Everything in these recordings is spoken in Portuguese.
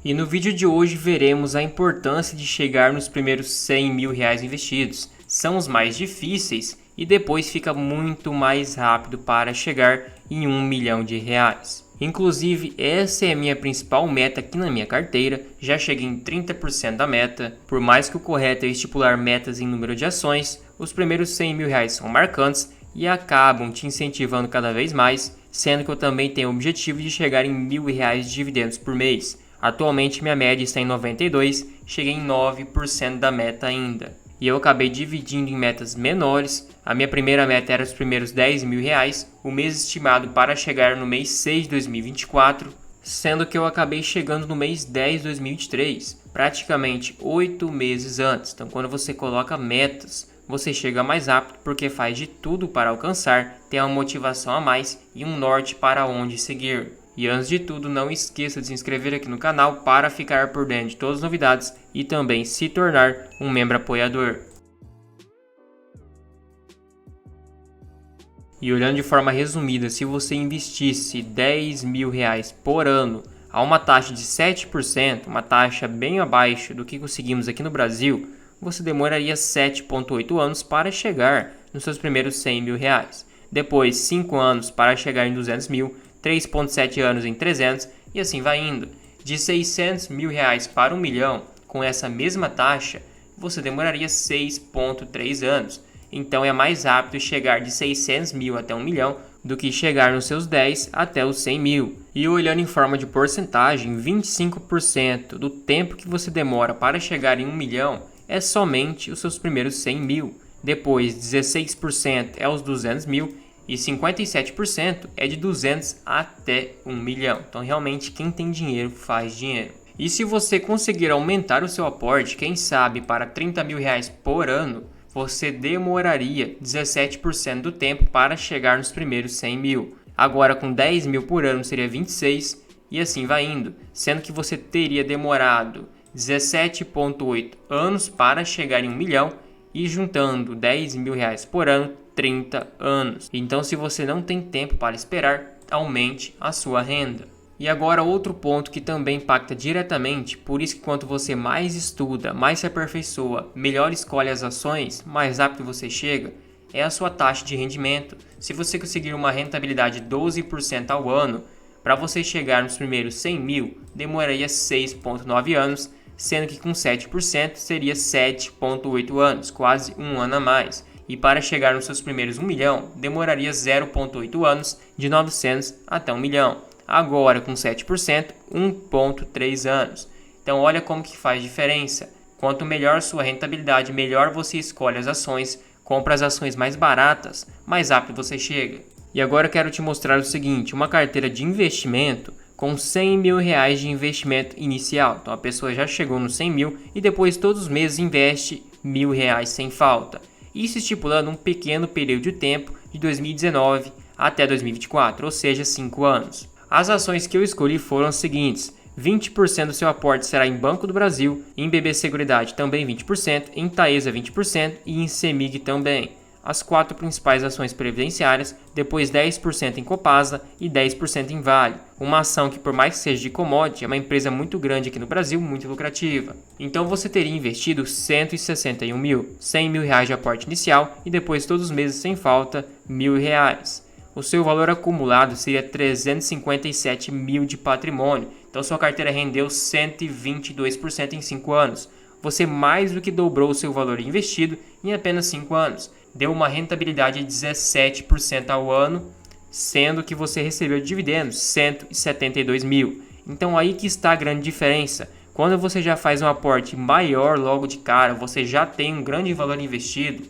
E no vídeo de hoje veremos a importância de chegar nos primeiros R$ 100.000 investidos. São os mais difíceis e depois fica muito mais rápido para chegar em R$ 1.000.000. Inclusive, essa é a minha principal meta aqui na minha carteira, já cheguei em 30% da meta. Por mais que o correto é estipular metas em número de ações, os primeiros R$ 100.000 são marcantes e acabam te incentivando cada vez mais, sendo que eu também tenho o objetivo de chegar em R$ 1.000 de dividendos por mês. Atualmente minha média está em 92, cheguei em 9% da meta ainda. E eu acabei dividindo em metas menores. A minha primeira meta era os primeiros R$ 10.000, o mês estimado para chegar no mês 6 de 2024, sendo que eu acabei chegando no mês 10 de 2023, praticamente 8 meses antes. Então quando você coloca metas, você chega mais rápido porque faz de tudo para alcançar, tem uma motivação a mais e um norte para onde seguir. E antes de tudo, não esqueça de se inscrever aqui no canal para ficar por dentro de todas as novidades e também se tornar um membro apoiador. E olhando de forma resumida, se você investisse R$ 10.000 por ano a uma taxa de 7%, uma taxa bem abaixo do que conseguimos aqui no Brasil, você demoraria 7,8 anos para chegar nos seus primeiros R$ 100.000. Depois, 5 anos para chegar em 200 mil, 3,7 anos em 300 e assim vai indo. De R$ 600.000 para R$ 1.000.000, com essa mesma taxa, você demoraria 6,3 anos. Então é mais rápido chegar de 600 mil até R$ 1.000.000 do que chegar nos seus 10 até os 100 mil. E olhando em forma de porcentagem, 25% do tempo que você demora para chegar em R$ 1.000.000 é somente os seus primeiros 100 mil. Depois, 16% é os 200 mil e 57% é de 200 até R$ 1.000.000. Então realmente quem tem dinheiro faz dinheiro. E se você conseguir aumentar o seu aporte, quem sabe para R$ 30.000 por ano, você demoraria 17% do tempo para chegar nos primeiros 100 mil. Agora com 10 mil por ano seria 26 e assim vai indo, sendo que você teria demorado 17,8 anos para chegar em R$ 1.000.000 e juntando R$ 10.000 por ano, 30 anos. Então se você não tem tempo para esperar, aumente a sua renda. E agora outro ponto que também impacta diretamente, por isso que quanto você mais estuda, mais se aperfeiçoa, melhor escolhe as ações, mais rápido você chega, é a sua taxa de rendimento. Se você conseguir uma rentabilidade de 12% ao ano, para você chegar nos primeiros 100 mil, demoraria 6,9 anos, sendo que com 7% seria 7,8 anos, quase um ano a mais. E para chegar nos seus primeiros R$ 1.000.000, demoraria 0,8 anos, de 900 até R$ 1.000.000. Agora, com 7%, 1,3 anos. Então, olha como que faz diferença. Quanto melhor sua rentabilidade, melhor você escolhe as ações, compra as ações mais baratas, mais rápido você chega. E agora eu quero te mostrar o seguinte, uma carteira de investimento com R$ 100.000 de investimento inicial. Então, a pessoa já chegou nos 100 mil e depois todos os meses investe R$ 1.000 sem falta. Isso estipulando um pequeno período de tempo de 2019 até 2024, ou seja, 5 anos. As ações que eu escolhi foram as seguintes: 20% do seu aporte será em Banco do Brasil, em BB Seguridade também 20%, em Taesa 20% e em CEMIG também. As 4 principais ações previdenciárias, depois 10% em Copasa e 10% em Vale. Uma ação que, por mais que seja de commodity, é uma empresa muito grande aqui no Brasil, muito lucrativa. Então você teria investido 161 mil, R$ 100.000 de aporte inicial e depois todos os meses sem falta R$ 1.000. O seu valor acumulado seria 357 mil de patrimônio. Então sua carteira rendeu 122% em 5 anos. Você mais do que dobrou o seu valor investido em apenas 5 anos. Deu uma rentabilidade de 17% ao ano, sendo que você recebeu de dividendos 172 mil. Então aí que está a grande diferença. Quando você já faz um aporte maior logo de cara, você já tem um grande valor investido,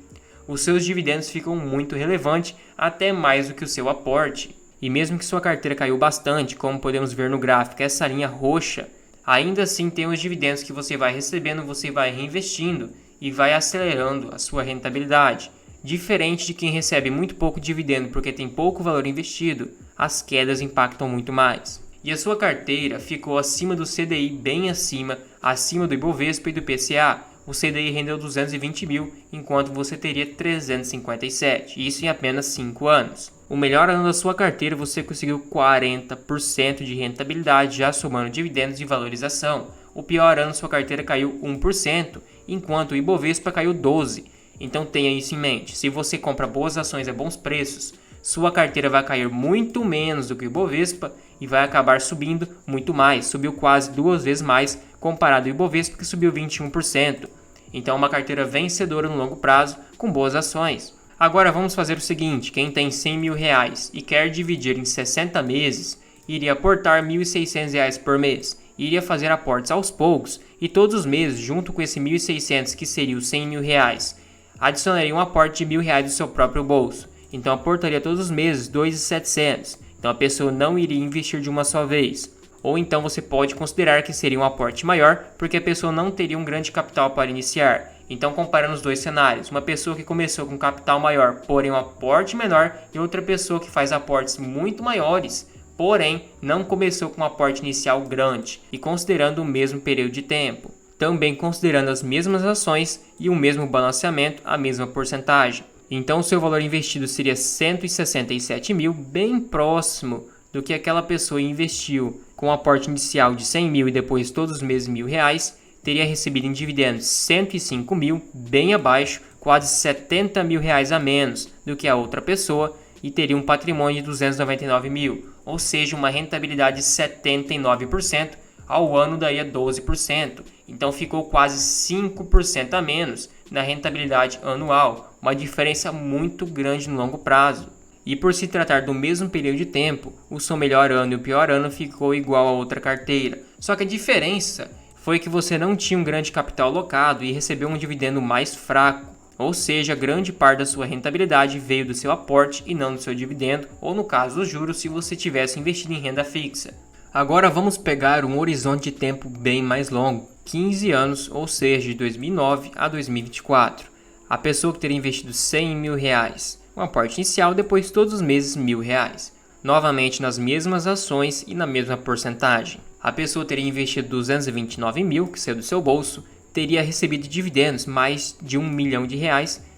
os seus dividendos ficam muito relevantes, até mais do que o seu aporte. E mesmo que sua carteira caiu bastante, como podemos ver no gráfico, essa linha roxa, ainda assim tem os dividendos que você vai recebendo, você vai reinvestindo e vai acelerando a sua rentabilidade. Diferente de quem recebe muito pouco dividendo porque tem pouco valor investido, as quedas impactam muito mais. E a sua carteira ficou acima do CDI, bem acima do Ibovespa e do IPCA. o CDI rendeu 220 mil, enquanto você teria 357, isso em apenas 5 anos. O melhor ano da sua carteira você conseguiu 40% de rentabilidade, já somando dividendos e valorização. O pior ano sua carteira caiu 1%, enquanto o Ibovespa caiu 12%. Então tenha isso em mente, se você compra boas ações a bons preços, sua carteira vai cair muito menos do que o Ibovespa e vai acabar subindo muito mais. Subiu quase 2 vezes mais comparado ao Ibovespa, que subiu 21%. Então uma carteira vencedora no longo prazo com boas ações. Agora vamos fazer o seguinte, quem tem 100 mil reais e quer dividir em 60 meses, iria aportar R$ 1.600 por mês. Iria fazer aportes aos poucos e todos os meses, junto com esse 1.600 que seria os 100 mil reais, adicionaria um aporte de R$ 1.000 do seu próprio bolso. Então aportaria todos os meses R$ 2.700. Então a pessoa não iria investir de uma só vez. Ou então você pode considerar que seria um aporte maior, porque a pessoa não teria um grande capital para iniciar. Então comparando os dois cenários, uma pessoa que começou com capital maior, porém um aporte menor, e outra pessoa que faz aportes muito maiores, porém não começou com um aporte inicial grande, e considerando o mesmo período de tempo. Também considerando as mesmas ações e o mesmo balanceamento, a mesma porcentagem. Então o seu valor investido seria 167 mil, bem próximo do que aquela pessoa investiu com um aporte inicial de 100 mil e depois todos os meses R$ 1.000, teria recebido em dividendos 105 mil, bem abaixo, quase 70 mil reais a menos do que a outra pessoa e teria um patrimônio de 299 mil, ou seja, uma rentabilidade de 79%, ao ano daria 12%, então ficou quase 5% a menos na rentabilidade anual, uma diferença muito grande no longo prazo. E por se tratar do mesmo período de tempo, o seu melhor ano e o pior ano ficou igual a outra carteira. Só que a diferença foi que você não tinha um grande capital alocado e recebeu um dividendo mais fraco. Ou seja, grande parte da sua rentabilidade veio do seu aporte e não do seu dividendo, ou no caso dos juros, se você tivesse investido em renda fixa. Agora vamos pegar um horizonte de tempo bem mais longo, 15 anos, ou seja, de 2009 a 2024. A pessoa que teria investido 100 mil reais, um aporte inicial, depois todos os meses R$ 1.000, novamente nas mesmas ações e na mesma porcentagem. A pessoa teria investido 229 mil, que saiu do seu bolso, teria recebido dividendos mais de R$ 1 milhão,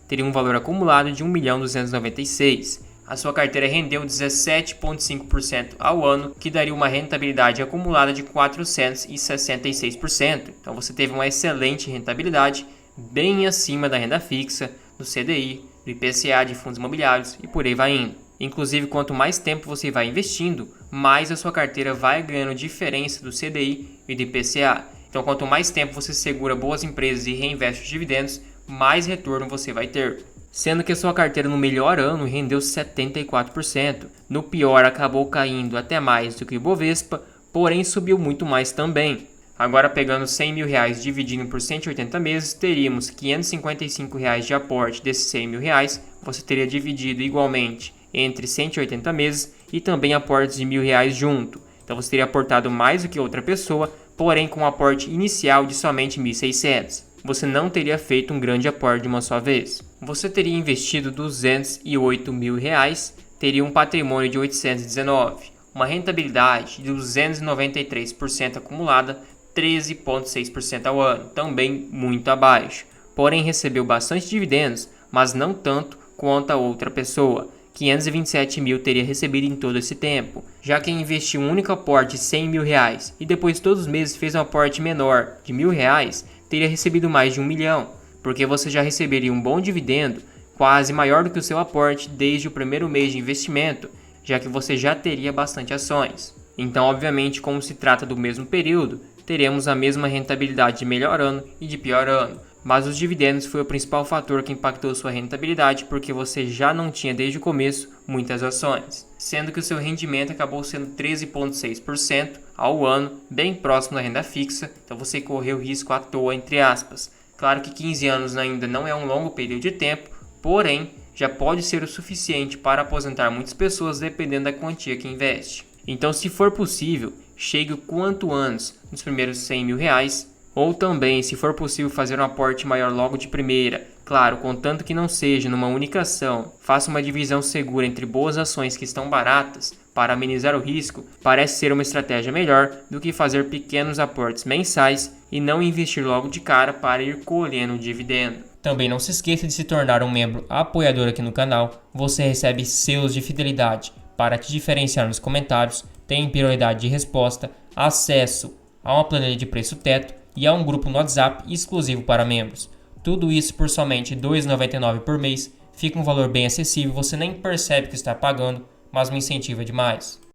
teria um valor acumulado de 1.296.000. A sua carteira rendeu 17,5% ao ano, que daria uma rentabilidade acumulada de 466%. Então você teve uma excelente rentabilidade, bem acima da renda fixa, do CDI, do IPCA, de fundos imobiliários e por aí vai indo. Inclusive, quanto mais tempo você vai investindo, mais a sua carteira vai ganhando diferença do CDI e do IPCA. Então, quanto mais tempo você segura boas empresas e reinveste os dividendos, mais retorno você vai ter. Sendo que a sua carteira no melhor ano rendeu 74%, no pior acabou caindo até mais do que o Ibovespa, porém subiu muito mais também. Agora pegando 100 mil reais dividindo por 180 meses, teríamos 555 reais de aporte desses 100 mil reais, você teria dividido igualmente entre 180 meses e também aportes de R$ 1.000 junto. Então você teria aportado mais do que outra pessoa, porém com um aporte inicial de somente 1.600. Você não teria feito um grande aporte de uma só vez. Você teria investido 208 mil reais, teria um patrimônio de 819, uma rentabilidade de 293% acumulada, 13,6% ao ano, também muito abaixo. Porém recebeu bastante dividendos, mas não tanto quanto a outra pessoa. 527 mil teria recebido em todo esse tempo, já que investiu um único aporte de 100 mil reais e depois todos os meses fez um aporte menor de R$ 1.000, teria recebido mais de 1 milhão, porque você já receberia um bom dividendo, quase maior do que o seu aporte desde o primeiro mês de investimento, já que você já teria bastante ações. Então, obviamente, como se trata do mesmo período, teremos a mesma rentabilidade de melhor ano e de pior ano. Mas os dividendos foi o principal fator que impactou sua rentabilidade, porque você já não tinha desde o começo muitas ações, sendo que o seu rendimento acabou sendo 13,6% ao ano, bem próximo da renda fixa, então você correu risco à toa, entre aspas. Claro que 15 anos ainda não é um longo período de tempo, porém já pode ser o suficiente para aposentar muitas pessoas dependendo da quantia que investe. Então, se for possível, chegue o quanto antes nos primeiros 100 mil reais, ou também, se for possível, fazer um aporte maior logo de primeira, claro, contanto que não seja numa única ação. Faça uma divisão segura entre boas ações que estão baratas, para amenizar o risco, parece ser uma estratégia melhor do que fazer pequenos aportes mensais e não investir logo de cara para ir colhendo o dividendo. Também não se esqueça de se tornar um membro apoiador aqui no canal. Você recebe selos de fidelidade para te diferenciar nos comentários, tem prioridade de resposta, acesso a uma planilha de preço teto e a um grupo no WhatsApp exclusivo para membros. Tudo isso por somente R$ 2,99 por mês. Fica um valor bem acessível, você nem percebe que está pagando, mas me incentiva demais.